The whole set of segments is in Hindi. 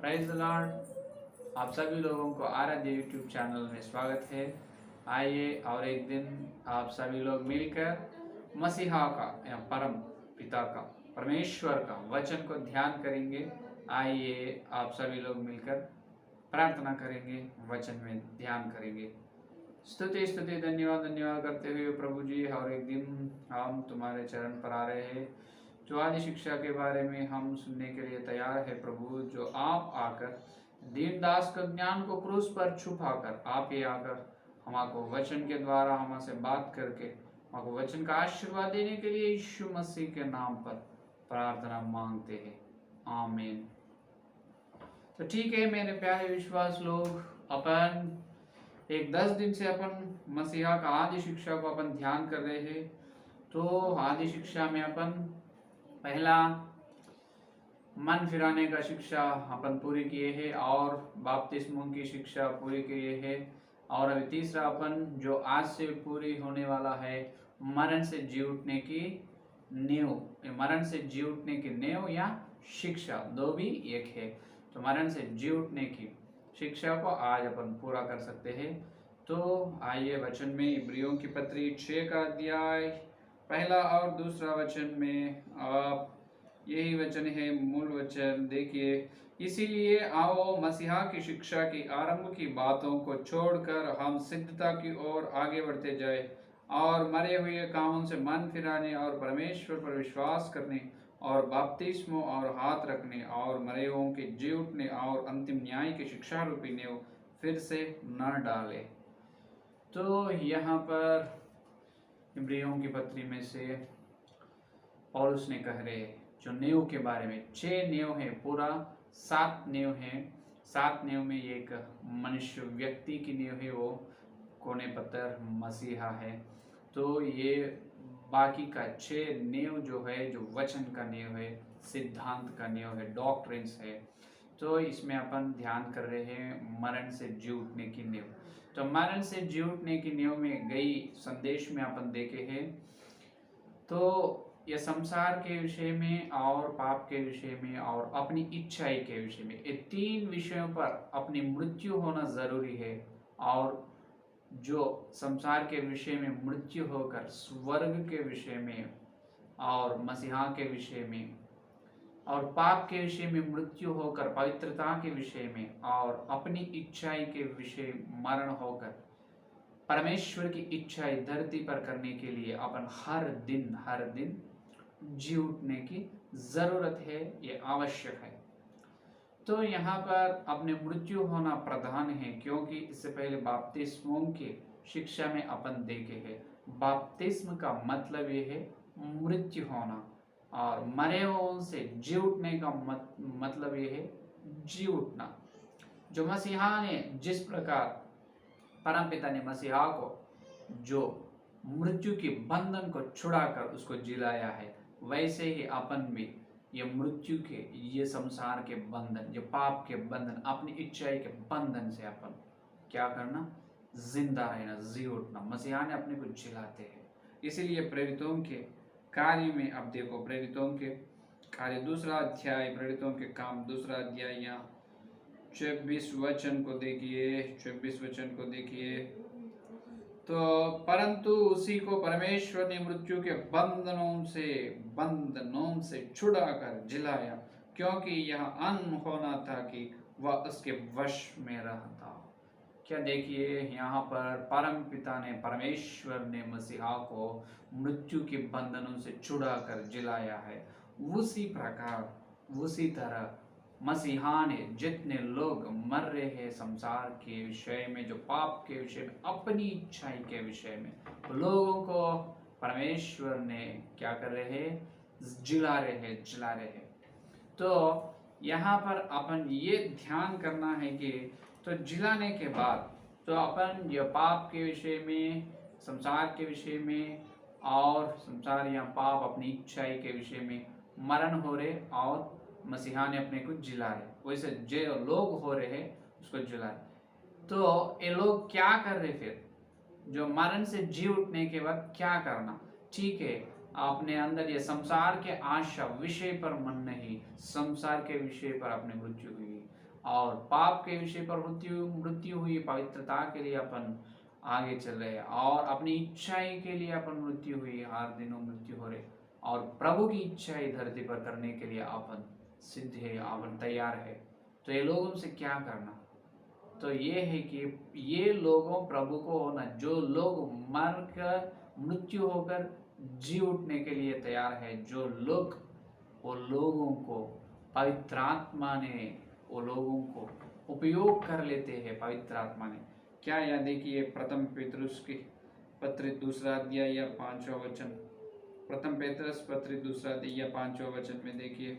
Prize the Lord. आप सभी लोगों को आराध्य यूट्यूब चैनल में स्वागत है। आइए और एक दिन आप सभी लोग मिलकर मसीहा का या परम पिता का परमेश्वर का वचन को ध्यान करेंगे। आइए आप सभी लोग मिलकर प्रार्थना करेंगे, वचन में ध्यान करेंगे। स्तुति स्तुति धन्यवाद धन्यवाद करते हुए प्रभु जी, और एक दिन हम तुम्हारे चरण पर आ रहे हैं। जो आदि शिक्षा के बारे में हम सुनने के लिए तैयार है प्रभु, जो आप आकर दीनदास का ज्ञान को क्रूस पर छुपाकर आप ही आकर हमको वचन के द्वारा हमसे बात करके हमको वचन का आशीर्वाद देने के लिए यीशु मसीह के नाम पर प्रार्थना मांगते हैं, आमीन। तो ठीक है मेरे प्यारे विश्वास लोग, अपन एक 10 दिन से अपन मसीहा का आदि शिक्षा को अपन ध्यान कर रहे हैं। तो आदि शिक्षा में अपन पहला मन फिराने का शिक्षा अपन पूरी किए हैं और बपतिस्मों की शिक्षा पूरी किए हैं। और अभी तीसरा अपन जो आज से पूरी होने वाला है, मरण से जी उठने की नींव, मरण से जी उठने की नींव या शिक्षा, दो भी एक है। तो मरण से जी उठने की शिक्षा को आज अपन पूरा कर सकते हैं। तो आइए वचन में इब्रियों की पत्री 6 का अध्याय पहला और दूसरा वचन में आप यही वचन है, मूल वचन देखिए। इसीलिए आओ मसीहा की शिक्षा की आरंभ की बातों को छोड़कर हम सिद्धता की ओर आगे बढ़ते जाए और मरे हुए कामों से मन फिराने और परमेश्वर पर विश्वास करने और बपतिस्मों और हाथ रखने और मरे हुओं के जी उठने और अंतिम न्याय की शिक्षा रूपी नींव फिर से न डाले। तो यहाँ पर इब्रियों की पत्री में से पौलुस ने कह रहे जो नींव के बारे में, 6 नींव है, पूरा 7 नींव है। 7 नींव में एक मनुष्य व्यक्ति की नींव है, वो कोने पत्थर मसीहा है। तो ये बाकी का 6 नींव जो है, जो वचन का नींव है, सिद्धांत का नींव है, डॉक्ट्रिन्स है। तो इसमें अपन ध्यान कर रहे हैं मरण से जी उठने की नींव। तो मरण से जी उठने की नींव में गई संदेश में अपन देखे हैं। तो यह संसार के विषय में और पाप के विषय में और अपनी इच्छाई के विषय में, ये 3 विषयों पर अपनी मृत्यु होना जरूरी है। और जो संसार के विषय में मृत्यु होकर स्वर्ग के विषय में और मसीहा के विषय में और पाप के विषय में मृत्यु होकर पवित्रता के विषय में और अपनी इच्छाई के विषय मरण होकर परमेश्वर की इच्छाई धरती पर करने के लिए अपन हर दिन जी उठने की जरूरत है, ये आवश्यक है। तो यहाँ पर अपने मृत्यु होना प्रधान है, क्योंकि इससे पहले बपतिस्मों की शिक्षा में अपन देखे हैं बपतिस्म का मतलब ये है मृत्यु होना, और मरे हुओं से जी उठने का मतलब ये है जी उठना। जो मसीहा ने जिस प्रकार परमपिता ने मसीहा को जो मृत्यु के बंधन को छुड़ाकर उसको जिलाया है, वैसे ही अपन भी ये मृत्यु के, ये संसार के बंधन, जो पाप के बंधन, अपनी इच्छाई के बंधन से अपन क्या करना, जिंदा रहना, जी उठना। मसीहा ने अपने को जिलाते हैं। इसीलिए प्रेरितों के कार्य में अब देखो, प्रेरितों के कार्य 2 अध्याय, प्रेरितों के काम 2 अध्याय, यहाँ 26 वचन को देखिए, 26 वचन को देखिए। तो परंतु उसी को परमेश्वर ने मृत्यु के बंधनों से छुड़ाकर जिलाया, क्योंकि यह अनहोना था कि वह उसके वश में रहता। क्या देखिए, यहाँ पर परम पिता ने, परमेश्वर ने मसीहा को मृत्यु के बंधनों से छुड़ाकर जिलाया है। उसी प्रकार, उसी तरह मसीहा ने जितने लोग मर रहे हैं संसार के विषय में, जो पाप के विषय में, अपनी इच्छाई के विषय में, लोगों को परमेश्वर ने क्या कर रहे हैं, जिला रहे हैं। तो यहाँ पर अपन ये ध्यान करना है कि तो जिलाने के बाद तो अपन ये पाप के विषय में, संसार के विषय में और संसार या पाप अपनी इच्छाई के विषय में मरण हो रहे और मसीहा ने अपने को जिला रहे, वैसे जो लोग हो रहे हैं उसको जिला रहे। तो ये लोग क्या कर रहे, फिर जो मरण से जी उठने के बाद क्या करना, ठीक है, अपने अंदर ये संसार के आशा विषय पर मन नहीं, संसार के विषय पर अपनी मृत्यु हुई और पाप के विषय पर मृत्यु मृत्यु हुई, पवित्रता के लिए अपन आगे चल रहे हैं, और अपनी इच्छाएं के लिए अपन मृत्यु हुई, हर दिनों मृत्यु हो रहे, और प्रभु की इच्छाएं धरती पर करने के लिए अपन सिद्ध है, अपन तैयार है। तो ये लोगों से क्या करना? तो ये है कि ये लोगों प्रभु को होना, जो लोग मर कर मृत्यु होकर जी उठने के लिए तैयार है, जो लोग वो लोगों को पवित्र आत्मा ने वो लोगों को उपयोग कर लेते हैं। पवित्र आत्मा ने क्या, या देखिए प्रथम पेतरुस की पत्र दूसरा अध्याय या 5वां वचन, प्रथम पेतरुस पत्र दूसरा अध्याय या 5वां वचन में देखिए,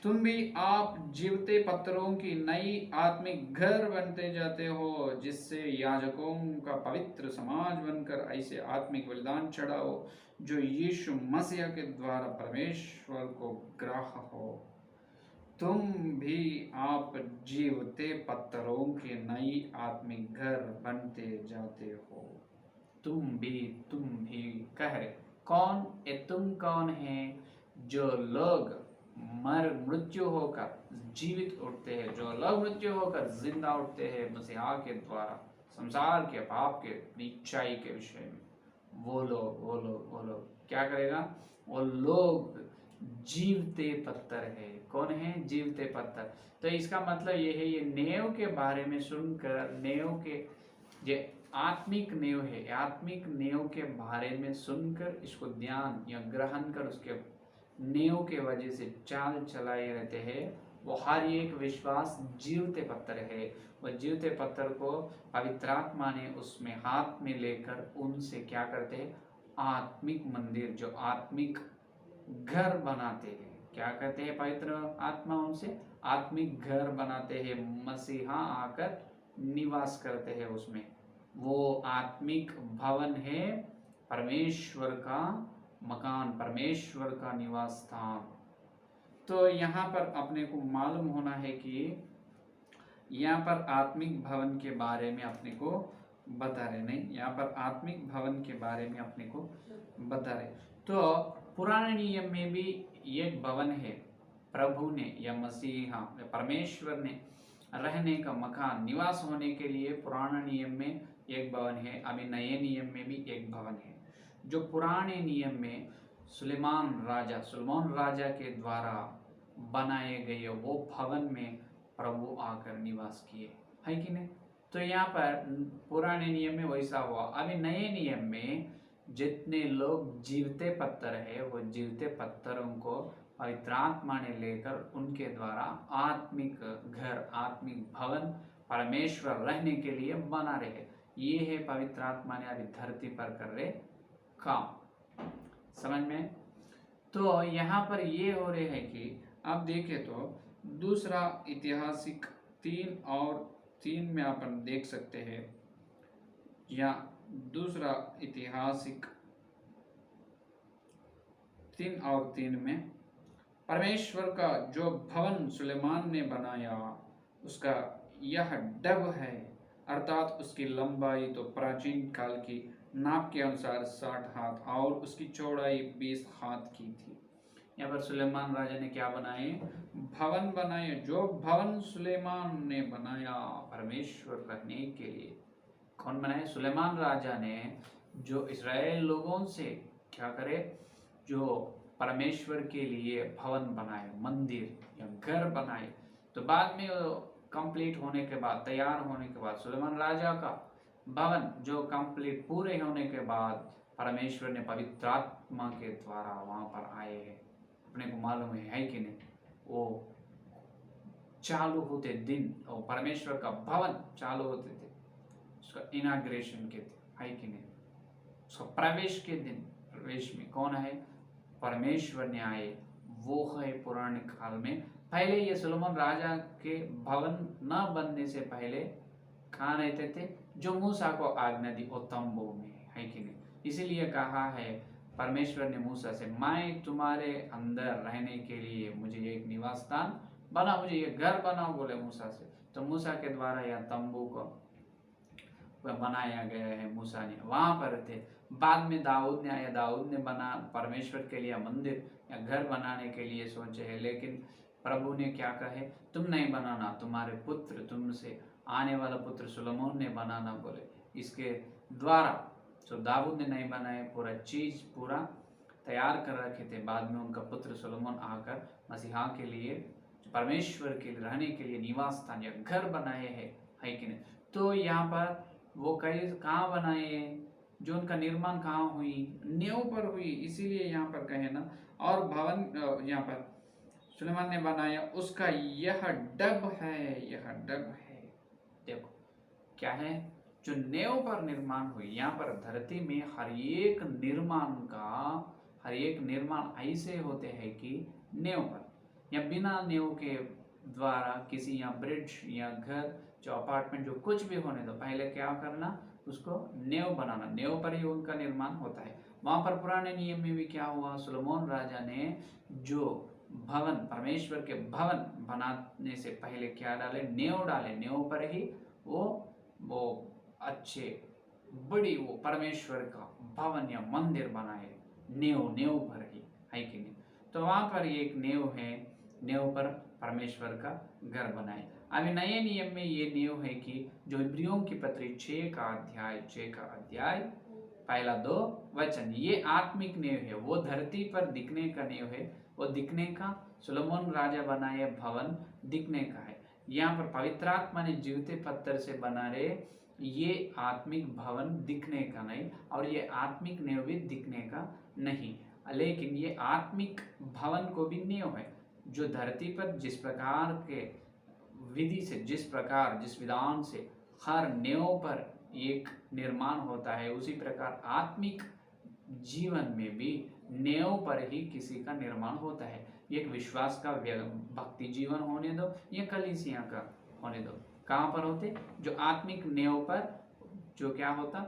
तुम भी आप जीवते पत्थरों की नई आत्मिक घर बनते जाते हो, जिससे याजकों का पवित्र समाज बनकर ऐसे आत्मिक बलिदान चढ़ाओ जो यीशु मसीह के द्वारा परमेश्वर को ग्राह्य हो। तुम भी आप जीवते पत्थरों के नई आत्मिक घर बनते जाते हो। तुम भी कह रहे कौन? ये तुम कौन है? जो लोग मृत्यु होकर जीवित उठते हैं, जो लोग मृत्यु होकर जिंदा उठते हैं मसीहा के द्वारा, संसार के पाप के नीचाई के विषय में, वो लोग क्या करेगा? वो लोग जीवते पत्थर है। कौन है? जीवते पत्थर। तो इसका मतलब ये है, ये नेव के बारे में सुनकर, नेव के जो आत्मिक नेव है, आत्मिक नेव के बारे में सुनकर इसको ध्यान या ग्रहण कर उसके नेव के वजह से चाल चलाए रहते हैं, वो हर एक विश्वास जीवते पत्थर है। वो जीवते पत्थर को पवित्र आत्मा ने उसमें हाथ में लेकर उनसे क्या करते हैं? आत्मिक मंदिर, जो आत्मिक घर बनाते हैं। क्या कहते हैं? पवित्र आत्मा उनसे आत्मिक घर बनाते हैं, मसीहा आकर निवास करते हैं उसमें। वो आत्मिक भवन है, परमेश्वर का मकान, परमेश्वर का निवास स्थान। तो यहाँ पर अपने को मालूम होना है कि यहाँ पर आत्मिक भवन के बारे में अपने को बता रहे, नहीं, यहाँ पर आत्मिक भवन के बारे में अपने को बता रहे। तो पुराने नियम में भी एक भवन है, प्रभु ने या मसीहा परमेश्वर ने रहने का मकान, निवास होने के लिए पुराने नियम में एक भवन है, अभी नए नियम में भी एक भवन है। जो पुराने नियम में सुलेमान राजा के द्वारा बनाए गए वो भवन में प्रभु आकर निवास किए, है कि नहीं? तो यहाँ पर पुराने नियम में वैसा हुआ। अभी नए नियम में जितने लोग जीवते पत्थर है, वो जीवते पत्थरों को पवित्र आत्मा ने लेकर उनके द्वारा आत्मिक घर, आत्मिक भवन परमेश्वर रहने के लिए बना रहे। ये है पवित्र आत्मा ने अभी धरती पर कर रहे काम। समझ में? तो यहाँ पर ये हो रहे हैं कि आप देखें तो दूसरा ऐतिहासिक 3 और 3 में अपन देख सकते हैं, या दूसरा ऐतिहासिक 3 और 3 में परमेश्वर का जो भवन सुलेमान ने बनाया उसका यह डब है, अर्थात उसकी लंबाई तो प्राचीन काल की नाप के अनुसार 60 हाथ और उसकी चौड़ाई 20 हाथ की थी। यहाँ पर सुलेमान राजा ने क्या बनाए? भवन बनाए। जो भवन सुलेमान ने बनाया परमेश्वर रहने के लिए, कौन बनाए? सुलेमान राजा ने, जो इस्राएल लोगों से क्या करे? जो परमेश्वर के लिए भवन बनाए, मंदिर या घर बनाए। तो बाद में कंप्लीट होने के बाद, तैयार होने के बाद, सुलेमान राजा का भवन जो कंप्लीट पूरे होने के बाद परमेश्वर ने पवित्र आत्मा के द्वारा वहां पर आए हैं। अपने को मालूम है कि नहीं? वो चालू होते दिन और परमेश्वर का भवन चालू होते थे, उसका इनाग्रेशन के थे, है कि नहीं? उसका प्रवेश के दिन, प्रवेश में कौन है? परमेश्वर ने आए। वो है पुराने काल में। पहले ये सुलेमान राजा के भवन न बनने से पहले कहाँ रहते थे? जो मूसा को आज्ञा दी वो तंबू में, है कि नहीं? इसीलिए कहा है परमेश्वर ने मूसा से, मैं तुम्हारे अंदर रहने के लिए मुझे एक निवास स्थान बना, मुझे ये घर बनाओ, बोले मूसा से। तो मूसा के द्वारा यह तंबू को बनाया गया है, मूसा ने वहां पर थे। बाद में दाऊद ने आया, दाऊद ने बना परमेश्वर के लिए मंदिर या घर बनाने के लिए सोचे है, लेकिन प्रभु ने क्या कहे, तुम नहीं बनाना, तुम्हारे पुत्र, तुमसे आने वाला पुत्र सुलेमान ने बनाना बोले। इसके द्वारा तो दाऊद ने नहीं बनाए, पूरा चीज पूरा तैयार कर रखे थे। बाद में उनका पुत्र सुलेमान आकर मसीहा के लिए, परमेश्वर के लिए रहने के लिए निवास स्थान या घर बनाए है कि नहीं। तो यहाँ पर वो कई कहाँ बनाए, जो उनका निर्माण कहाँ हुई, नेव पर हुई। इसीलिए यहाँ पर कहे ना, और भवन यहाँ पर सुलेमान ने बनाया, उसका यह डब है, यह डब है। देखो क्या है, जो नेव पर निर्माण हुई। यहाँ पर धरती में हर एक निर्माण ऐसे होते हैं कि नेव पर या बिना नेव के द्वारा किसी या ब्रिज या घर, जो अपार्टमेंट, जो कुछ भी होने दो, पहले क्या करना, उसको नेव बनाना, नेव पर ही उनका निर्माण होता है। वहां पर पुराने नियम में भी क्या हुआ, सुलेमान राजा ने जो भवन, परमेश्वर के भवन बनाने से पहले क्या डाले, नेव डाले। नेव पर ही वो अच्छे बड़ी वो परमेश्वर का भवन या मंदिर बनाए, नेव पर ही, है कि नहीं। तो वहां पर एक नेव है, नेव पर परमेश्वर का घर बनाए। अभी नए नियम में ये नेव है कि जो इब्रियों की पत्री 6 का अध्याय पहला 2 वचन, ये आत्मिक नेव है। वो धरती पर दिखने का नेव है, वो दिखने का सुलेमान राजा बनाए भवन दिखने का है। यहाँ पर पवित्र आत्मा ने जीवते पत्थर से बना रहे ये आत्मिक भवन दिखने का नहीं, और ये आत्मिक नेव भी दिखने का नहीं, लेकिन ये आत्मिक भवन को भी नेव है। जो धरती पर जिस प्रकार के विधि से, जिस विधान से हर नेव पर एक निर्माण होता है, उसी प्रकार आत्मिक जीवन में भी नेव पर ही किसी का निर्माण होता है। एक विश्वास का भक्ति जीवन होने दो या कलीसिया का होने दो, कहाँ पर होते, जो आत्मिक नेव पर जो क्या होता,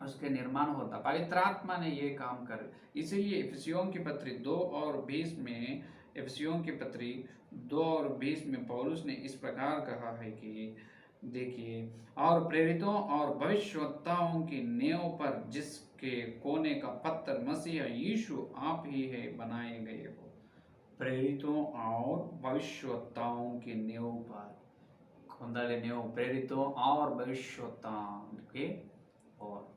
उसके निर्माण होता। पवित्र आत्मा ने ये काम कर, इसीलिए इफिसियों की पत्री 2 और 20 में, इफिसियों की पत्री 2 और 20 में पौलुस ने इस प्रकार कहा है कि देखिए, और प्रेरितों और भविष्यवक्ताओं की नेव पर जिसके कोने का पत्थर मसीह यीशु आप ही है बनाए गए हो। प्रेरितों और भविष्यवक्ताओं की नेव पर, खुंदाले नेव, प्रेरितों और भविष्यवक्ताओं के, और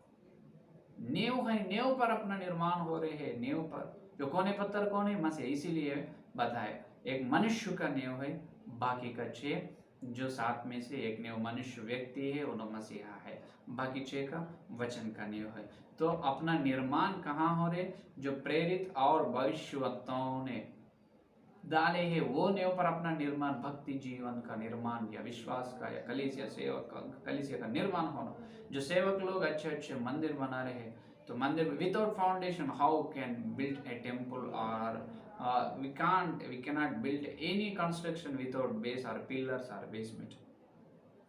नेव है, नेव पर अपना निर्माण हो रहे हैं। नेव पर जो कोने पत्थर कौन है, मसीह। इसीलिए बताए एक मनुष्य का नेव है, बाकी का 6 जो 7 में से एक नेव मनुष्य व्यक्ति है, उन्होंने मसीहा है, बाकी 6 का वचन का नेव है। तो अपना निर्माण कहाँ हो रहे, जो प्रेरित और भविष्यवक्ताओं ने डाले हैं, वो नेव पर अपना निर्माण, भक्ति जीवन का निर्माण या विश्वास का या कलीसिया सेवक का, कलीसिया का निर्माण होना। जो सेवक लोग अच्छे अच्छे मंदिर बना रहे हैं, तो मंदिर without foundation how can build a temple, और we cannot build any construction without base or pillars or basement,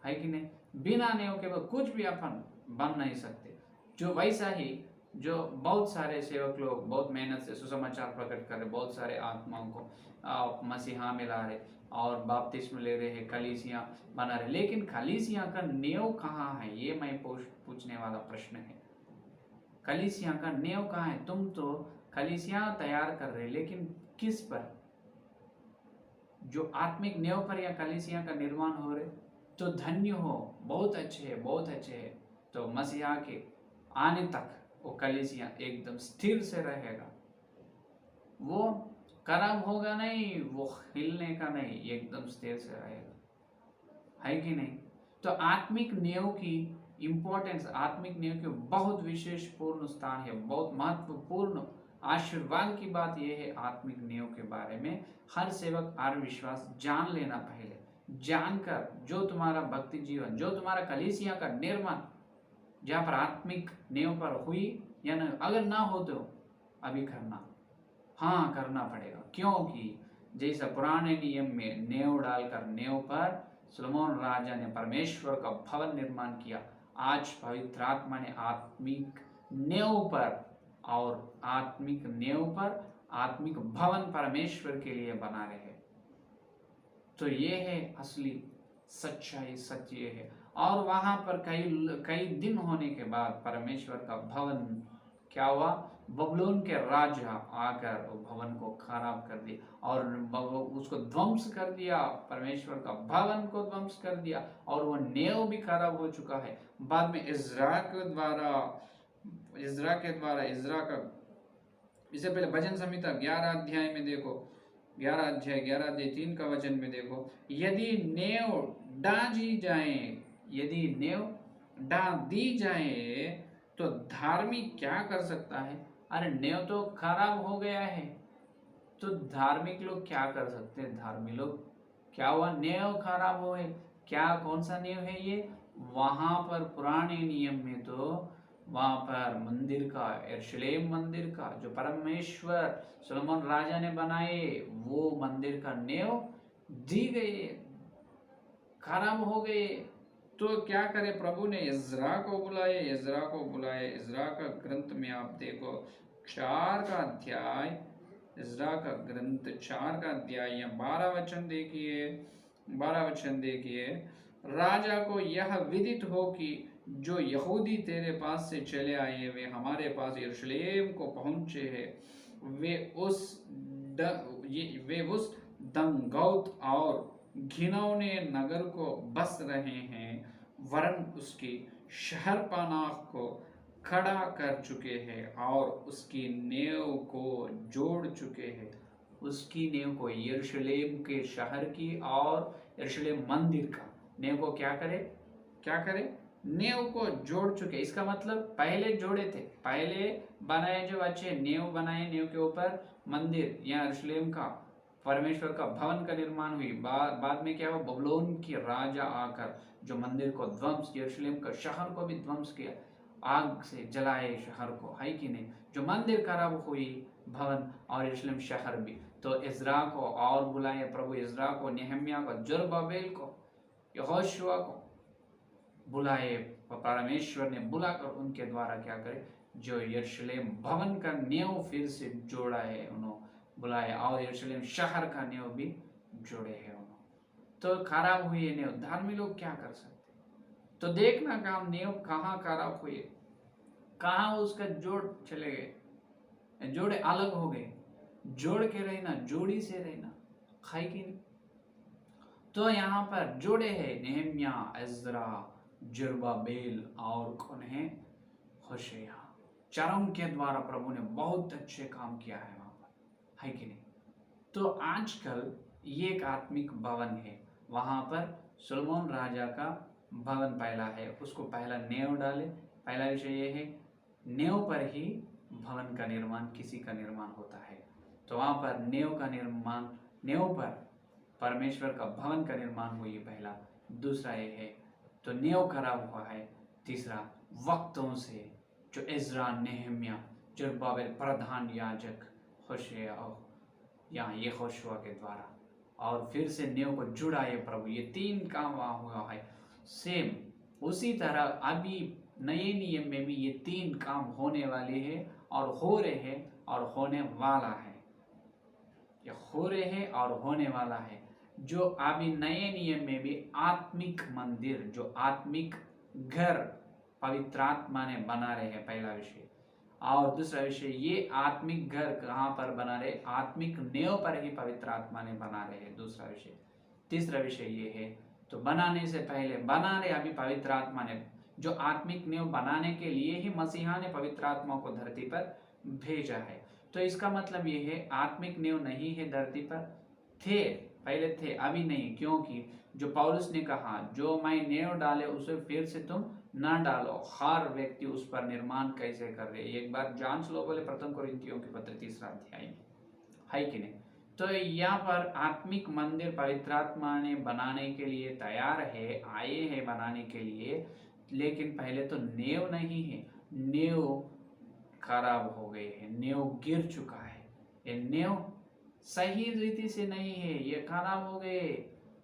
है कि नहीं। बिना नेव के कुछ भी अपन बन नहीं सकते। जो वैसा ही जो बहुत सारे सेवक लोग बहुत मेहनत से सुसमाचार प्रकट कर रहे, बहुत सारे आत्माओं को मसीहा में ला रहे और बपतिस्म ले रहे हैं, कलीसिया बना रहे, लेकिन कलीसिया का नेव कहाँ है, ये मैं पूछने वाला प्रश्न है। कलीसिया का नेव कहाँ है। तुम तो कलीसिया तैयार कर रहे, लेकिन किस पर, जो आत्मिक नेव पर या कलीसिया का निर्माण हो रहे, तो धन्य हो, बहुत अच्छे है, बहुत अच्छे है। तो मसीहा के आने तक वो कलीसिया एकदम स्थिर से रहेगा, वो खराब होगा नहीं, वो हिलने का नहीं, एकदम स्थिर से रहेगा, है कि नहीं। तो आत्मिक नेव की इंपॉर्टेंस, आत्मिक नेव के बहुत विशेष पूर्ण स्थान है, बहुत महत्वपूर्ण आशीर्वाद की बात यह है। आत्मिक नेव के बारे में हर सेवक और विश्वास जान लेना, पहले जानकर जो तुम्हारा भक्ति जीवन, जो तुम्हारा कलीसिया का निर्माण जहाँ पर आत्मिक नेव पर हुई या न, अगर ना हो तो अभी करना, हाँ करना पड़ेगा, क्योंकि जैसा पुराने नियम में नेव डालकर नेव पर सुलेमान राजा ने परमेश्वर का भवन निर्माण किया, आज पवित्र आत्मा ने आत्मिक नेव पर, और आत्मिक नेव पर आत्मिक भवन परमेश्वर के लिए बना रहे हैं। तो ये है असली सच्चाई, सत्य है। और वहां पर कई दिन होने के बाद परमेश्वर का भवन क्या हुआ, बबलोन के राजा आकर वो भवन को खराब कर दिया और उसको ध्वंस कर दिया, परमेश्वर का भवन को ध्वंस कर दिया और वो नेव भी खराब हो चुका है। बाद में इज़रा के द्वारा इज़रा का, इससे पहले भजन संहिता 11 अध्याय में देखो, 11 अध्याय 3 का वचन में देखो, यदि नेव डांजी जाए, यदि नेव डांट दी जाए तो धार्मिक क्या कर सकता है। अरे नेव तो खराब हो गया है, तो धार्मिक लोग क्या कर सकते हैं। धार्मिक लोग क्या हुआ, नेव खराब हो गए। क्या, कौन सा नेव है ये, वहां पर पुराने नियम में तो वहां पर मंदिर का, यरूशलेम मंदिर का जो परमेश्वर सोलोमन राजा ने बनाए, वो मंदिर का नेव दी गई, खराब हो गए। तो क्या करे, प्रभु ने इज़रा को बुलाए, इज़रा का ग्रंथ में आप देखो 4 का अध्याय, इज़रा का ग्रंथ 4 का अध्याय या 12 वचन देखिए, राजा को यह विदित हो कि जो यहूदी तेरे पास से चले आए वे हमारे पास यरूशलेम को पहुंचे हैं, वे उस दंगौत और घिनौने नगर को बस रहे हैं, वरन उसकी शहरपनाह को खड़ा कर चुके हैं और उसकी नेव को जोड़ चुके हैं। उसकी नेव को, यरूशलेम के शहर की और यरूशलेम मंदिर का नेव को क्या करे, नेव को जोड़ चुके। इसका मतलब पहले जोड़े थे, पहले बनाए जो अच्छे नेव बनाए, नेव के ऊपर मंदिर या यरूशलेम का परमेश्वर का भवन का निर्माण हुई। बाद में क्या हुआ, बबलोन की राजा आकर जो मंदिर को ध्वंस, यरूशलेम का शहर को भी ध्वंस किया, आग से जलाए शहर को, है कि नहीं। जो मंदिर खराब हुई, भवन और यरूशलेम शहर भी। तो इज़रा को और बुलाए प्रभु, इज़रा को, नेहम्याह को, जरुब्बाबेल को, यहोशुआ को बुलाए, परमेश्वर ने बुलाकर उनके द्वारा क्या करे, जो यरूशलेम भवन का नेव फिर से जोड़ा है, उन्होंने बुलाए और यरूशलेम शहर का नेव भी जोड़े हैं उन्होंने। तो खराब हुई है नेव, धार्मिक लोग क्या कर सकते। तो देखना काम, नेव कहाँ खराब हुई, कहाँ उसका जोड़ चले गए, जोड़े अलग हो गए। जोड़ के रहना, जोड़ी से रहना, खाई की नहीं। तो यहाँ पर जोड़े हैं नेहम्याह, इज़रा, जरुब्बाबेल और कौन है, होशेया। चारों के द्वारा प्रभु ने बहुत अच्छे काम किया है वहां पर, है कि नहीं। तो आजकल ये एक आत्मिक भवन है, वहां पर सोलोमन राजा का भवन पहला है, उसको पहला नेव डाले। पहला विषय ये है, नेव पर ही भवन का निर्माण, किसी का निर्माण होता है। तो वहां पर नेव का निर्माण, नेव पर परमेश्वर का भवन का निर्माण हुई पहला। दूसरा ये है, तो नेव खराब हुआ है। तीसरा, वक्तों से जो इज़रा, नेहम्याह, जरुब्बाबेल प्रधान याजक, होशेया या यहोशुआ के द्वारा, और फिर से नेव को जुड़ा है प्रभु। ये 3 काम वहां हुआ है। सेम उसी तरह अभी नए नियम में भी ये 3 काम होने वाले हैं और हो रहे हैं और होने वाला है। ये हो रहे हैं और होने वाला है। जो अभी नए नियम में भी आत्मिक मंदिर, जो आत्मिक घर पवित्र आत्मा ने बना रहे हैं, पहला विषय। और दूसरा विषय, ये आत्मिक घर कहाँ पर बना रहे, आत्मिक नेव पर ही पवित्र आत्मा ने बना रहे हैं, दूसरा विषय। तीसरा विषय ये है, तो बनाने से पहले बना रहे अभी पवित्र आत्मा ने, जो आत्मिक नेव बनाने के लिए ही मसीहा ने पवित्र आत्मा को धरती पर भेजा है। तो इसका मतलब ये है, आत्मिक नेव नहीं है धरती पर, थे पहले थे, अभी नहीं। क्योंकि जो पौलुस ने कहा, जो मैं नेव डाले उसे फिर से तुम ना डालो। हर व्यक्ति उस पर निर्माण कैसे कर रहे, एक बार जांच लो, बोले प्रथम कोरिन्थियों के पत्र 3 अध्याय में, है कि नहीं। तो यहाँ पर आत्मिक मंदिर पवित्र आत्मा ने बनाने के लिए तैयार है, आए हैं बनाने के लिए, लेकिन पहले तो नेव नहीं है, नेव खराब हो गई है, नेव गिर चुका है, ये नेव सही रीति से नहीं है, ये खराब हो गए।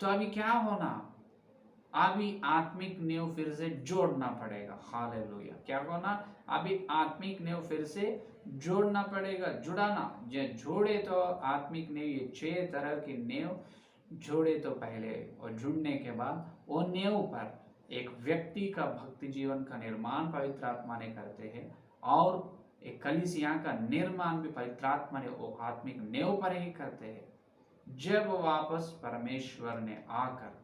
तो अभी क्या होना, अभी आत्मिक नेव फिर से जोड़ना पड़ेगा। हालेलुया। क्या होना, अभी आत्मिक नेव फिर से जोड़ना पड़ेगा, जुड़ाना। जो जोड़े तो आत्मिक नेव, ये 6 तरह की नेव जोड़े तो पहले, और जुड़ने के बाद वो नेव पर एक व्यक्ति का भक्ति जीवन का निर्माण पवित्र आत्मा ने करते हैं, और एक कलीसिया का निर्माण भी पवित्र आत्मा ने वो आत्मिक नेव पर ही करते हैं। जब वापस परमेश्वर ने आकर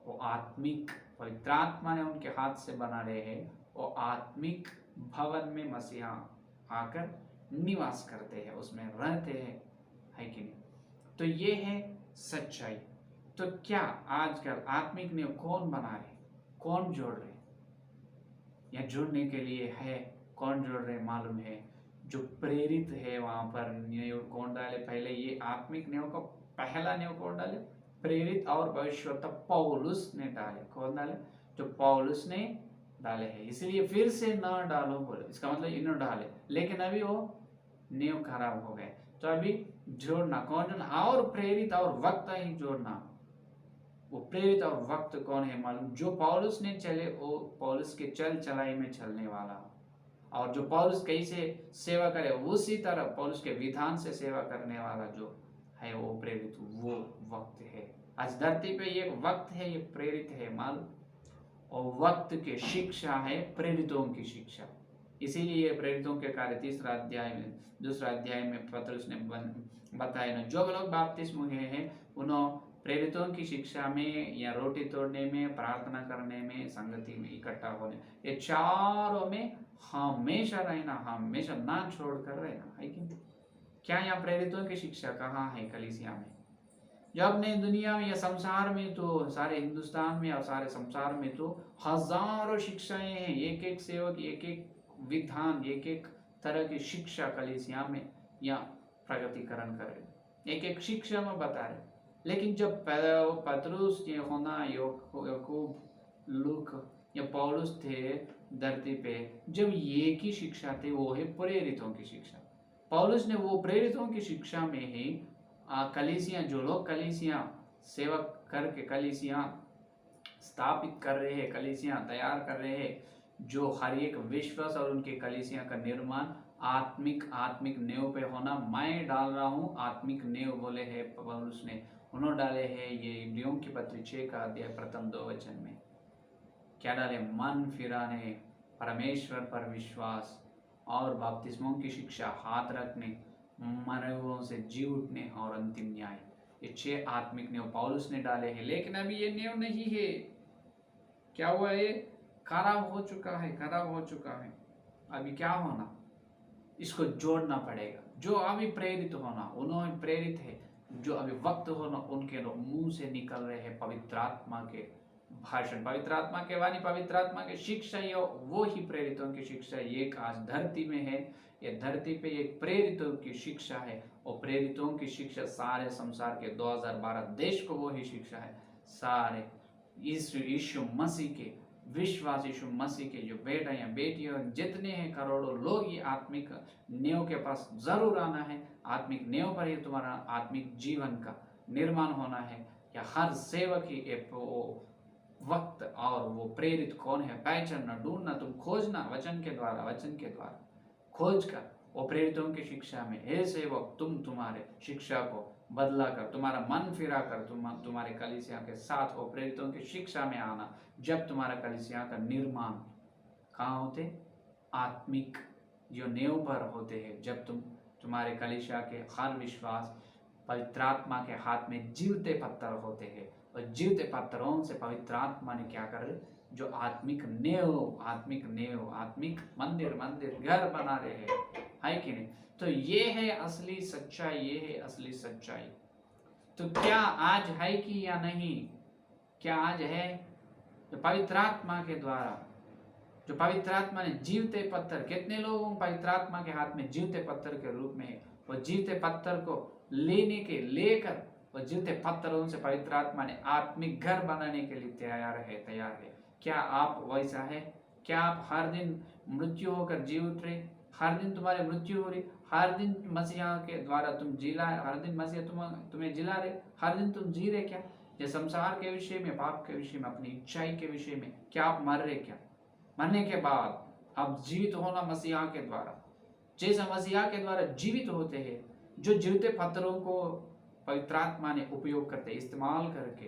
वो आत्मिक पवित्र आत्मा ने उनके हाथ से बना रहे हैं, वो आत्मिक भवन में मसीहा आकर निवास करते हैं, उसमें रहते हैं, है कि नहीं? तो ये है सच्चाई। तो क्या आजकल आत्मिक नियम कौन बना रहे, कौन जोड़ रहे, या जुड़ने के लिए है कौन जोड़ रहे मालूम है? जो प्रेरित है वहां पर नियम कौन डाले? पहले ये आत्मिक नियम को पहला नियम कौन डाले? प्रेरित और भविष्यवक्ता पौलुस ने डाले। कौन डाले? जो पौलुस ने डाले हैं। इसलिए फिर से न डालो बोले, इसका मतलब इन्होंने डाले, लेकिन अभी वो नियम खराब हो गए। तो अभी जोड़ना कौन जोड़ना? और प्रेरित और वक्ता ही जोड़ना। वो प्रेरित और वक्त कौन है मालूम? जो पौलुस ने चले, वो पौलुस के चल चलाई में चलने वाला, और जो पौलुस कैसे सेवा करे उसी तरह पौलुस के विधान से सेवा करने वाला जो है वो प्रेरित, वो वक्त है। आज धरती पे ये वक्त है, ये प्रेरित है मालूम। और वक्त की शिक्षा है प्रेरितों की शिक्षा। इसीलिए ये प्रेरितों के कार्य तीसरा अध्याय में, दूसरा अध्याय में पतरस ने बताया ना, जो लोग बपतिस्म हुए हैं उन्होंने प्रेरितों की शिक्षा में या रोटी तोड़ने में, प्रार्थना करने में, संगति में इकट्ठा होने, ये चारों में हमेशा रहना, हमेशा ना छोड़ कर रहना, है कि नहीं? क्या यहाँ प्रेरितों की शिक्षा कहाँ है कलीसिया में? जो अपने दुनिया में या संसार में तो सारे हिंदुस्तान में और सारे संसार में तो हजारों शिक्षाएं हैं, एक एक सेवक, एक एक विधान, एक एक तरह की शिक्षा कलीसिया में या प्रगतिकरण कर रहे, एक एक शिक्षा में बता रहे। लेकिन जब पतरस, यूहन्ना, याकूब, लूक या पौलुस थे धरती पे, जब एक ही शिक्षा थे, वो है प्रेरितों की शिक्षा। पौलुस ने वो प्रेरितों की शिक्षा में ही कलीसिया, जो लोग कलीसिया सेवा करके कलीसिया स्थापित कर रहे हैं, कलीसिया तैयार कर रहे हैं, जो हर एक विश्वास और उनके कलीसिया का निर्माण आत्मिक नेव पे होना। मैं डाल रहा हूँ आत्मिक नेव बोले है पौलुस ने, उन्होंने डाले हैं ये इब्रियों की पत्री 6 का अध्याय प्रथम 2 वचन में। क्या डाले? मन फिराने, परमेश्वर पर विश्वास और बपतिस्मों की शिक्षा, हाथ रखने, मरे हुओं से जी उठने और अंतिम न्याय। ये 6 आत्मिक नेव पौलुस ने डाले हैं। लेकिन अभी ये नेव नहीं है, क्या हुआ? ये खराब हो चुका है, खराब हो चुका है। अभी क्या होना? इसको जोड़ना पड़ेगा। जो अभी प्रेरित होना, उन्होंने प्रेरित है, जो अभी वक्त होना, उनके मुंह से निकल रहे हैं पवित्र आत्मा के भाषण, पवित्र आत्मा के वाणी, पवित्र आत्मा के शिक्षा, ये वो ही प्रेरितों की शिक्षा एक आज धरती में है। ये धरती पे एक प्रेरितों की शिक्षा है, और प्रेरितों की शिक्षा सारे संसार के 2012 देश को वो ही शिक्षा है। सारे यीशु मसीह के विश्वास, यीशु मसीह के जो बेटा या बेटियां जितने हैं करोड़ों लोग, ये आत्मिक नेव के पास जरूर आना है। आत्मिक नेव पर ही तुम्हारा आत्मिक जीवन का निर्माण होना है। या हर सेवक ही वक्त और वो प्रेरित कौन है पहचानना, ढूंढना, तुम खोजना वचन के द्वारा खोज कर वो प्रेरितों की शिक्षा में, हे सेवक तुम तुम्हारे शिक्षा को बदला कर, तुम्हारा मन फिरा कर, तुम्हारे कलीसिया के साथ वो प्रेरितों की शिक्षा में आना। जब तुम्हारा कलीसिया का निर्माण कहाँ होते? आत्मिक जो नेव पर होते हैं। जब तुम्हारे कलीसिया के हर विश्वास पवित्र आत्मा के हाथ में जीवते पत्थर होते हैं, और जीवते पत्थरों से पवित्र आत्मा ने क्या कर, जो आत्मिक मंदिर घर बना रहे हैं, है कि नहीं? तो ये है असली सच्चाई, ये है असली सच्चाई। तो क्या आज है कि या नहीं? क्या आज है? जो पवित्र आत्मा के द्वारा, जो पवित्र आत्मा ने जीवते पत्थर, कितने लोगों पवित्र आत्मा के हाथ में जीवते पत्थर के रूप में है, वो जीवते पत्थर को लेकर वो जीवते पत्थरों से पवित्र आत्मा ने आत्मिक घर बनाने के लिए तैयार है। क्या आप वैसा है? क्या आप हर दिन मृत्यु होकर जी उठ रहे? हर दिन तुम्हारी मृत्यु हो रही, हर दिन मसीहा के द्वारा तुम जिला, हर दिन मसीहा तुम्हें जिला रहे, हर दिन तुम जी रहे क्या? ये संसार के विषय में, पाप के विषय में, अपनी इच्छाई के विषय में क्या आप मर रहे? क्या मरने के बाद अब जीवित होना मसीहा के द्वारा, जैसे मसीहा के द्वारा जीवित होते हैं, जो जीवते पत्थरों को पवित्र आत्मा ने उपयोग करते, इस्तेमाल करके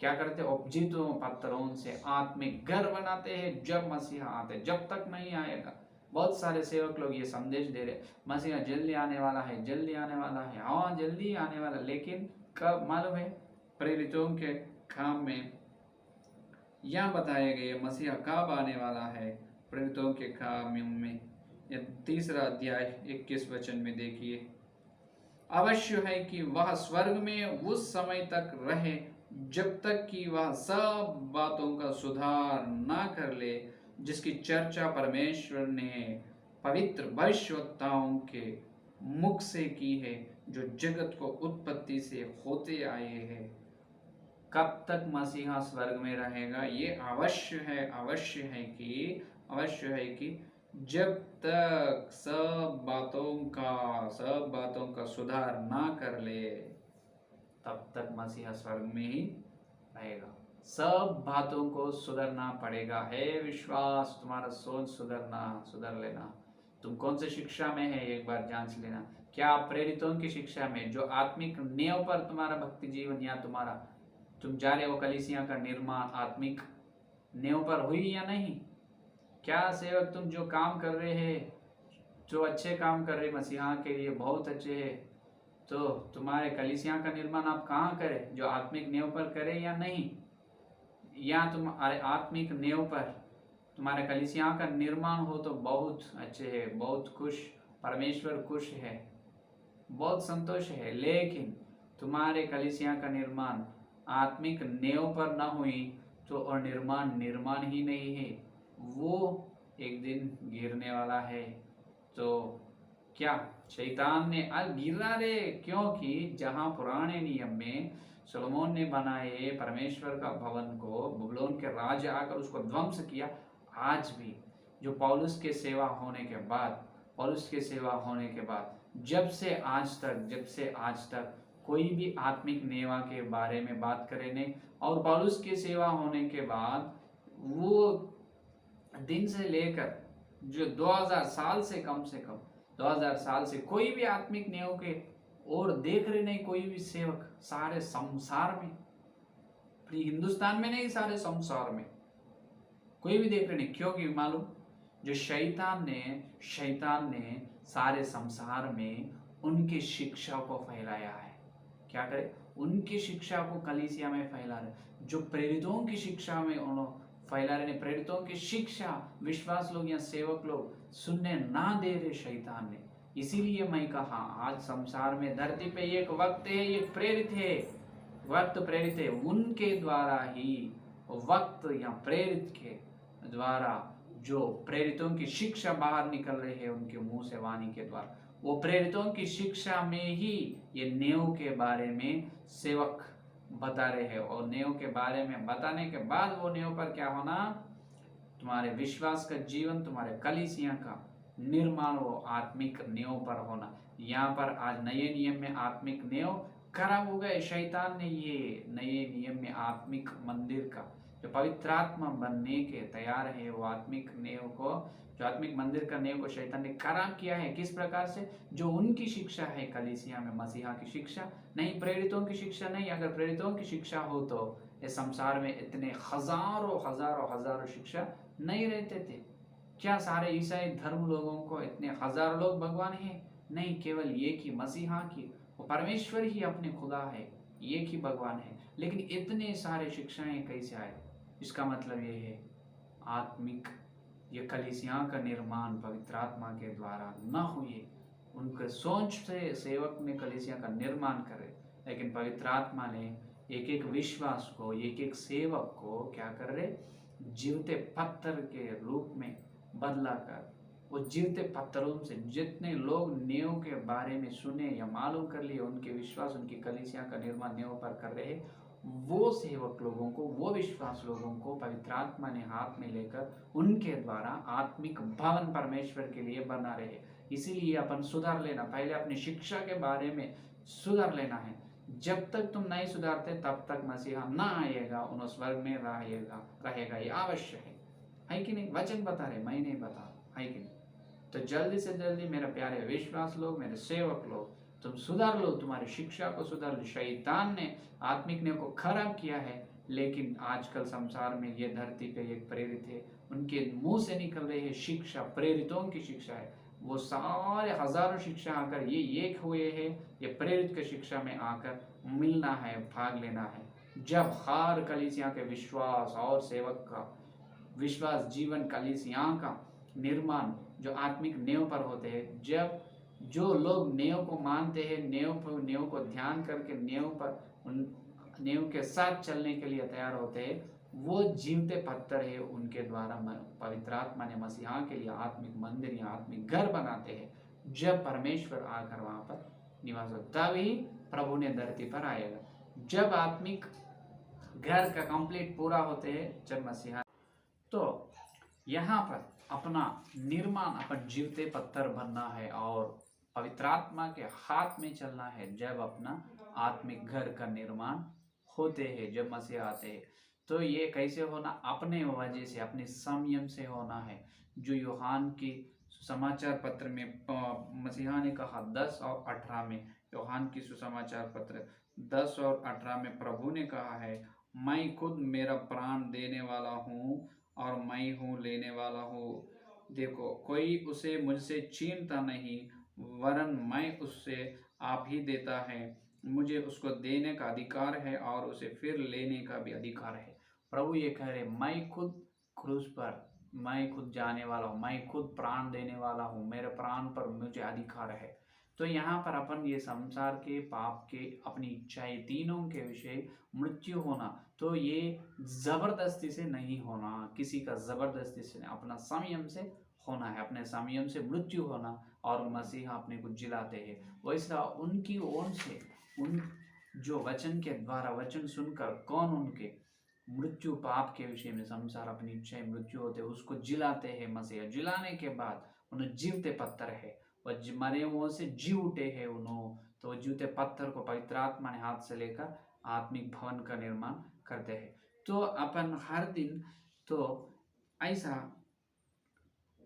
क्या करते? जीवते पत्थरों से आत्मिक घर बनाते हैं। जब मसीहा आते, जब तक नहीं आएगा, बहुत सारे सेवक लोग ये संदेश दे रहे मसीहा जल्दी आने वाला है, जल्दी आने वाला है, हाँ जल्दी आने वाला, लेकिन कब मालूम है? प्रेरितों के काम में यहाँ बताया गया मसीहा कब आने वाला है। प्रेरितों के काम में यह 3 अध्याय 21 वचन में देखिए, अवश्य है कि वह स्वर्ग में उस समय तक रहे जब तक कि वह सब बातों का सुधार ना कर ले जिसकी चर्चा परमेश्वर ने पवित्र भविष्यवक्ताओं के मुख से की है, जो जगत को उत्पत्ति से होते आए हैं। कब तक मसीहा स्वर्ग में रहेगा? ये अवश्य है कि जब तक सब बातों का सुधार ना कर ले, तब तक मसीहा स्वर्ग में ही रहेगा। सब बातों को सुधरना पड़ेगा। है विश्वास, तुम्हारा सोच सुधर लेना। तुम कौन से शिक्षा में है एक बार जांच लेना। क्या प्रेरितों की शिक्षा में जो आत्मिक नींव पर तुम्हारा भक्ति जीवन या तुम जा रहे हो कलीसिया का निर्माण आत्मिक नींव पर हुई या नहीं? क्या सेवक तुम जो काम कर रहे हैं, जो अच्छे काम कर रहे मसीहा के लिए बहुत अच्छे है, तो तुम्हारे कलीसिया का निर्माण आप कहाँ करें? जो आत्मिक नींव पर करे या नहीं? या तुम्हारे आत्मिक नींव पर तुम्हारे कलीसिया का निर्माण हो तो बहुत अच्छे है, बहुत खुश, परमेश्वर खुश है, बहुत संतोष है। लेकिन तुम्हारे कलीसिया का निर्माण आत्मिक नींव पर न हुई तो और निर्माण ही नहीं है, वो एक दिन गिरने वाला है। तो क्या शैतान ने गिरा रे? क्योंकि जहां पुराने नियम में सोलोमोन ने बनाए परमेश्वर का भवन को, बबुलोन के राजा आकर उसको ध्वंस किया, आज भी जो पौलुस के सेवा होने के बाद जब से आज तक कोई भी आत्मिक नेवा के बारे में बात करे नहीं, और पौलुस के सेवा होने के बाद वो दिन से लेकर जो 2000 साल से कम 2000 साल से कोई भी आत्मिक नेव के और देख रहे नहीं, कोई भी सेवक सारे संसार में, हिंदुस्तान में नहीं, सारे संसार में कोई भी देख रहे नहीं। क्योंकि मालूम, जो शैतान ने सारे संसार में उनकी शिक्षा को फैलाया है। क्या करे? उनकी शिक्षा को कलीसिया में फैला रहे, जो प्रेरितों की शिक्षा में उन्होंने फैला रहे, प्रेरितों की शिक्षा वविश्वास लोग या सेवक लोग सुनने ना दे रहे शैतान ने। इसीलिए मैं कहा आज संसार में धरती पे एक वक्त है, एक प्रेरित है, उनके द्वारा ही वक्त या प्रेरित के द्वारा जो प्रेरितों की शिक्षा बाहर निकल रही है उनके मुंह से, वाणी के द्वारा, वो प्रेरितों की शिक्षा में ही ये नेव के बारे में सेवक बता रहे हैं। और नेव के बारे में बताने के बाद वो नेव पर क्या होना? तुम्हारे विश्वास का जीवन, तुम्हारे कलीसिया का निर्माण वो आत्मिक नेव पर होना। यहाँ पर आज नए नियम में आत्मिक नेव खराब हो गए। शैतान ने ये नए नियम में आत्मिक मंदिर का जो पवित्र आत्मा बनने के तैयार है, वो आत्मिक नेव को, जो आत्मिक मंदिर का नेव को शैतान ने खराब किया है। किस प्रकार से? जो उनकी शिक्षा है कलीसिया में, मसीहा की शिक्षा नहीं, प्रेरितों की शिक्षा नहीं। अगर प्रेरितों की शिक्षा हो तो इस संसार में इतने हजारों शिक्षा नहीं रहते थे। क्या सारे ईसाई धर्म लोगों को इतने हजारों लोग भगवान है? नहीं, केवल एक ही मसीहा की, वो परमेश्वर ही अपने खुदा है, एक ही भगवान है। लेकिन इतने सारे शिक्षाएं कैसे आए? इसका मतलब ये है आत्मिक ये कलीसिया का निर्माण पवित्र आत्मा के द्वारा न हुए। उनके सोच से सेवक ने कलीसिया का निर्माण करे, लेकिन पवित्र आत्मा ने एक एक विश्वास को, एक एक सेवक को क्या कर रहे? जीवते पत्थर के रूप में बदला कर, वो जीवते पत्थरों से जितने लोग नेव के बारे में सुने या मालूम कर लिए, उनके विश्वास, उनकी कलीसिया का निर्माण नेव पर कर रहे, वो सेवक लोगों को, वो विश्वास लोगों को पवित्र आत्मा ने हाथ में लेकर उनके द्वारा आत्मिक भवन परमेश्वर के लिए बना रहे। इसीलिए अपन सुधार लेना, पहले अपनी शिक्षा के बारे में सुधार लेना है। जब तक तुम नहीं सुधारते तब तक मसीहा ना आएगा, उन स्वर्ग में रहेगा। ये आवश्यक है कि नहीं? वचन बता रहे, मैं नहीं बता, है कि नहीं? तो जल्दी से जल्दी मेरे प्यारे विश्वास लोग, मेरे सेवक लोग, तुम सुधार लो, तुम्हारी शिक्षा को सुधार लो। शैतान ने आत्मिक ने को खराब किया है, लेकिन आजकल संसार में ये धरती पे एक प्रेरित है, उनके मुंह से निकल रही है शिक्षा, प्रेरितों की शिक्षा है, वो सारे हजारों शिक्षा आकर ये एक हुए हैं, ये प्रेरित की शिक्षा में आकर मिलना है, भाग लेना है। जब हर कलीसिया के विश्वास और सेवक का विश्वास जीवन कलीसिया का निर्माण जो आत्मिक नेव पर होते हैं, जब जो लोग नेव को मानते हैं, नेव को ध्यान करके नेव पर उन नेव के साथ चलने के लिए तैयार होते हैं, वो जीवते पत्थर है, उनके द्वारा पवित्र आत्मा ने मसीहा के लिए आत्मिक मंदिर या आत्मिक घर बनाते हैं। जब परमेश्वर आकर वहां पर निवास होता, तभी प्रभु ने धरती पर आएगा। जब आत्मिक घर का कंप्लीट पूरा होते हैं, जब मसीहा, तो यहाँ पर अपना निर्माण अपन जीवते पत्थर बनना है और पवित्र आत्मा के हाथ में चलना है। जब अपना आत्मिक घर का निर्माण होते हैं, जब मसीह आते हैं, तो ये कैसे होना? अपने वजह से, अपने संयम से होना है। जो यूहान की सुसमाचार पत्र में मसीहा ने कहा 10 और 18 में, यूहान की सुसमाचार पत्र 10 और 18 में प्रभु ने कहा है, मैं खुद मेरा प्राण देने वाला हूँ और मैं हूँ लेने वाला हूँ। देखो, कोई उसे मुझसे छीनता नहीं, वरन मैं उससे आप ही देता है। मुझे उसको देने का अधिकार है और उसे फिर लेने का भी अधिकार है। प्रभु ये कह रहे, मैं खुद क्रूस पर, मैं खुद जाने वाला हूँ, मैं खुद प्राण देने वाला हूँ, मेरे प्राण पर मुझे अधिकार है। तो यहाँ पर अपन ये संसार के, पाप के, अपनी इच्छाएं तीनों के विषय मृत्यु होना, तो ये जबरदस्ती से नहीं होना, किसी का जबरदस्ती से नहीं, अपना संयम से होना है, अपने संयम से मृत्यु होना। और मसीहा अपने को जिलाते हैं। वैसा उनकी ओर से, उन जो वचन के द्वारा, वचन सुनकर कौन उनके मृत्यु, पाप के विषय में, संसार, अपनी इच्छाएं, मृत्यु होते, उसको जिलाते हैं मसीहा। जिलाने के बाद उन्हें जीवते पत्थर है, वह मरे हुओं से जी उठे हैं उन्होंने, तो जीवते पत्थर को पवित्र आत्मा ने हाथ से लेकर आत्मिक भवन का निर्माण करते हैं। तो अपन हर दिन तो ऐसा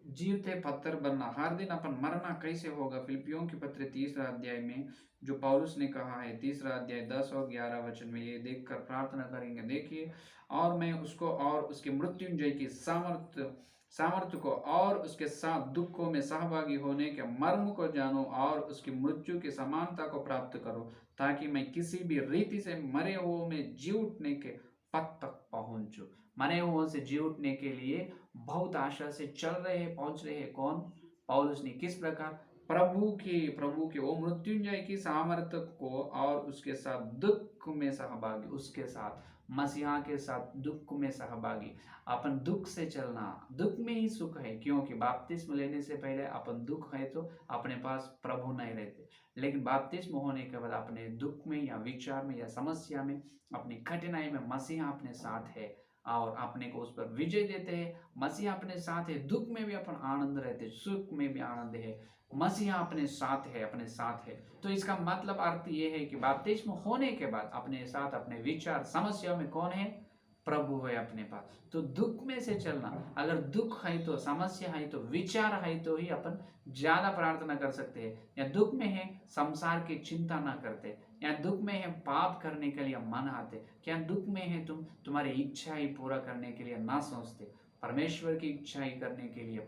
जीवते पत्थर बनना, हर दिन अपन मरना कैसे होगा? फिलिपियों की पत्र 3 अध्याय में जो पौलुस ने कहा है, 3 अध्याय 10 और 11 वचन में, ये देखकर प्रार्थना करेंगे। देखिए, और मैं उसको और उसके मृत्युंजय की सामर्थ्य को और उसके साथ दुखों में सहभागी होने के मर्म को जानूं और उसकी मृत्यु की समानता को प्राप्त करूं, ताकि मैं किसी भी रीति से मरे हुओं में जी उठने के पद तक पहुंचूं। मरे हुओं से जी उठने के लिए बहुत आशा से चल रहे हैं, पहुंच रहे हैं। कौन? पौलुस ने। किस प्रकार? प्रभु के वो मृत्युंजय की सामर्थ्य को और उसके साथ दुख में सहभागी, उसके साथ, मसीहा के साथ दुख में सहभागी। अपन दुख से चलना, दुख में ही सुख है, क्योंकि बपतिस्म लेने से पहले अपन दुख है तो अपने पास प्रभु नहीं रहते, लेकिन बपतिस्म होने के बाद अपने दुख में या विचार में या समस्या में, अपनी कठिनाई में मसीहा अपने साथ है और अपने को उस पर विजय देते हैं। मसीहा अपने साथ है, दुख में भी अपन आनंद रहते, सुख में भी आनंद है, मसीहा अपने साथ है, अपने साथ है। तो इसका मतलब अर्थ ये है कि बपतिस्म होने के बाद अपने साथ, अपने विचार, समस्या में कौन है? प्रभु है अपने पास। तो दुख में से चलना, अगर दुख है तो, समस्या है तो, विचार है तो ही अपन ज्यादा प्रार्थना कर सकते हैं। या दुख में है, संसार की चिंता ना करते, या दुख में है, पाप करने के लिए मन आते, क्या दुख में है तुम्हारी इच्छा ही पूरा करने के लिए ना सोचते, परमेश्वर की इच्छा ही करने के लिए,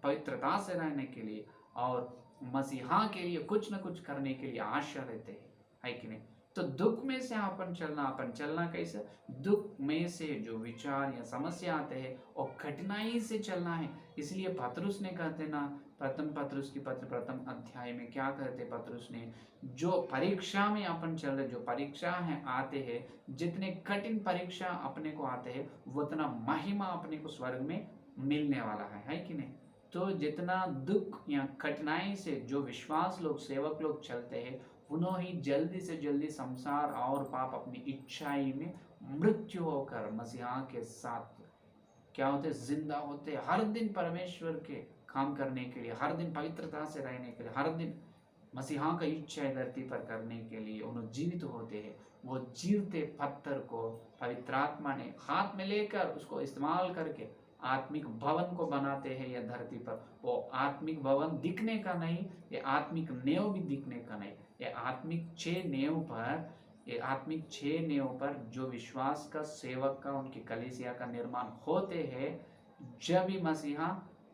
पवित्रता से रहने के लिए और मसीहा के लिए कुछ न कुछ करने के लिए आशा रहते हैं, है कि नहीं? तो दुख में से अपन चलना कैसे? दुख में से जो विचार या समस्या आते हैं और कठिनाई से चलना है। इसलिए पतरुस ने कहते ना, प्रथम पतरुस की पत्र प्रथम अध्याय में क्या कहते पतरुस ने, जो परीक्षा में अपन चल रहे, जो परीक्षा है आते हैं, जितने कठिन परीक्षा अपने को आते हैं, उतना महिमा अपने को स्वर्ग में मिलने वाला है कि नहीं? तो जितना दुख या कठिनाई से जो विश्वास लोग, सेवक लोग चलते हैं, उन्होंने ही जल्दी से जल्दी संसार और पाप, अपनी इच्छाई में मृत्यु होकर मसीहा के साथ क्या होते? जिंदा होते, हर दिन परमेश्वर के काम करने के लिए, हर दिन पवित्रता से रहने के लिए, हर दिन मसीहा का इच्छा धरती पर करने के लिए उन्होंने जीवित होते हैं। वो जीवते पत्थर को पवित्र आत्मा ने हाथ में लेकर उसको इस्तेमाल करके आत्मिक भवन को बनाते हैं या धरती पर। वो आत्मिक भवन दिखने का नहीं, ये आत्मिक नेव भी दिखने का नहीं, ये आत्मिक 6 नेव पर जो विश्वास का, सेवक का, उनकी कलीसिया का निर्माण होते हैं, जब ही मसीहा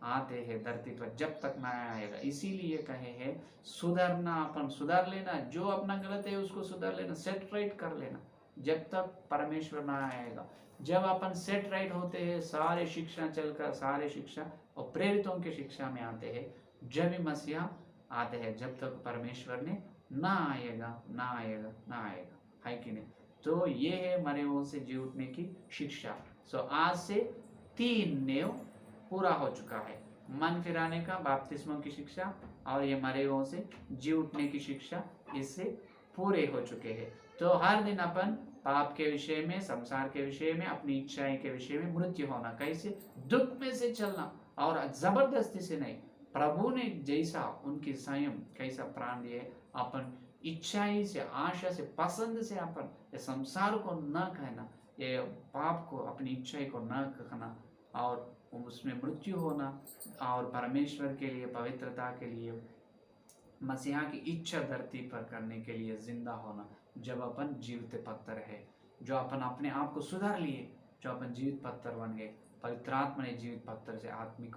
आते हैं धरती पर, जब तक ना आएगा। इसीलिए कहे हैं सुधरना, अपन सुधर लेना, जो अपना गलत है उसको सुधर लेना, सेट राइट कर लेना, जब तक परमेश्वर ना आएगा। जब अपन सेट राइट होते हैं, सारे शिक्षा चलकर, सारे शिक्षा और प्रेरितों की शिक्षा में आते हैं, जब ही मसीहा आते हैं, जब तक परमेश्वर ने ना आएगा, ना आएगा, ना आएगा, है कि नहीं। तो ये है मरे हुओं से जी उठने की शिक्षा। सो आज से 3 नेव पूरा हो चुका है, मन फिराने का, बपतिस्मों की शिक्षा और ये मरे हुओं से जी उठने की शिक्षा, इससे पूरे हो चुके हैं। तो हर दिन अपन पाप के विषय में, संसार के विषय में, अपनी इच्छाएं के विषय में, मृत्यु होना कैसे, दुख में से चलना और जबरदस्ती से नहीं। प्रभु ने जैसा उनकी संयम कैसा प्राण दिए, अपन इच्छाई से, आशा से, पसंद से अपन ये संसार को न कहना, ये पाप को, अपनी इच्छाई को न कहना और उसमें मृत्यु होना और परमेश्वर के लिए, पवित्रता के लिए, मसीहा की इच्छा धरती पर करने के लिए जिंदा होना। जब अपन जीवित पत्थर है, जो अपन अपने आप को सुधार लिए, जो अपन जीवित पत्थर बन गए, पवित्र आत्मा ने जीवित पत्थर से आत्मिक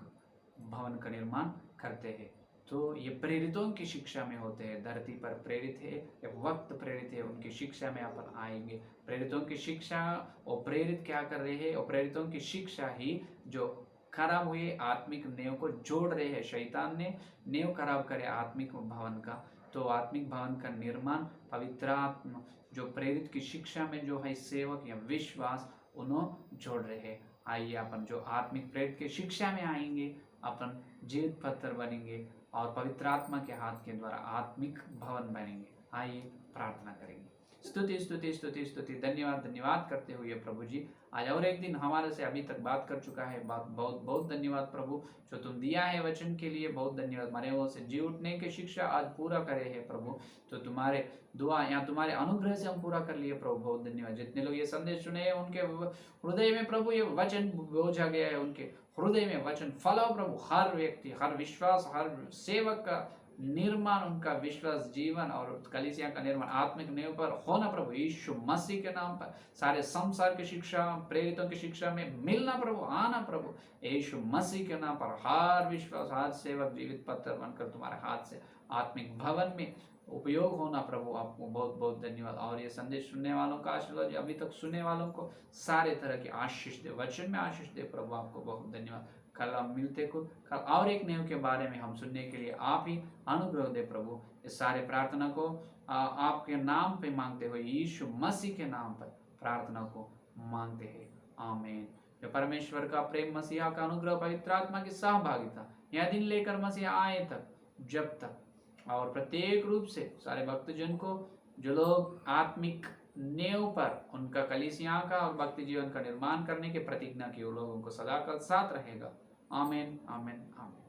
भवन का निर्माण करते हैं। तो ये प्रेरितों की शिक्षा में होते हैं, धरती पर प्रेरित है, एक वक्त प्रेरित है, उनकी शिक्षा में अपन आएंगे। प्रेरितों की शिक्षा और प्रेरित क्या कर रहे हैं, और प्रेरितों की शिक्षा ही जो खराब हुए आत्मिक नेव को जोड़ रहे हैं। शैतान ने नेव खराब करे आत्मिक भवन का, तो आत्मिक भवन का निर्माण पवित्र आत्मा जो प्रेरित की शिक्षा में जो है सेवक या विश्वास, उन्होंने जोड़ रहे हैं। आइए अपन जो आत्मिक प्रेरित की शिक्षा में आएंगे, अपन जीवित पत्थर बनेंगे और पवित्र आत्मा के हाथ के द्वारा आत्मिक भवन बनेंगे। आइए प्रार्थना करेंगे। स्तुति स्तुति स्तुति स्तुति, धन्यवाद धन्यवाद करते हुए प्रभु जी, आज और एक दिन हमारे से अभी तक बात कर चुका है। बात बहुत बहुत धन्यवाद प्रभु, जो तुम दिया है वचन के लिए बहुत धन्यवाद। मरे हुओं से जी उठने की शिक्षा आज पूरा करे है प्रभु, तो तुम्हारे दुआ या तुम्हारे अनुग्रह से हम पूरा कर लिए प्रभु, बहुत धन्यवाद। जितने लोग ये संदेश सुने हैं उनके हृदय में प्रभु ये वचन बोझा गया है, उनके हृदय में वचन फलाओ प्रभु। हर व्यक्ति, हर विश्वास, हर सेवक का निर्माण, उनका विश्वास जीवन और कलीसिया का निर्माण आत्मिक नेव पर होना प्रभु, यीशु मसीह के नाम पर। सारे संसार की शिक्षा, प्रेरितों की शिक्षा में मिलना प्रभु, आना प्रभु, यीशु मसीह के नाम पर। हर विश्वास, हर सेवक जीवित पत्थर बनकर तुम्हारे हाथ से आत्मिक भवन में उपयोग होना प्रभु, आपको बहुत बहुत धन्यवाद। और ये संदेश सुनने वालों का आशीर्वाद, अभी तक सुनने वालों को सारे तरह की आशीष दे, वचन में आशीष दे प्रभु, आपको बहुत धन्यवाद। कल हम मिलते को, कल और एक नेव के बारे में हम सुनने के लिए आप ही अनुग्रह दे प्रभु। इस सारे प्रार्थना को आपके नाम पे मांगते हुए, यीशु मसीह के नाम पर प्रार्थना को मांगते हैं, आमीन। जो परमेश्वर का प्रेम, मसीहा का अनुग्रह, पवित्र आत्मा की सहभागिता यह दिन लेकर मसीहा आए तक, जब तक, और प्रत्येक रूप से सारे भक्तजन को, जो लोग आत्मिक नेव पर उनका कलीसिया का और भक्ति जीवन का निर्माण करने के प्रतिज्ञा की, उन लोगों को सदा का साथ रहेगा। आमीन आमीन आमीन।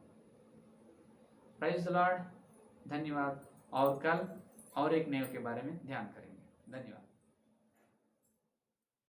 प्रेज द लॉर्ड, धन्यवाद। और कल और एक नेव के बारे में ध्यान करेंगे। धन्यवाद।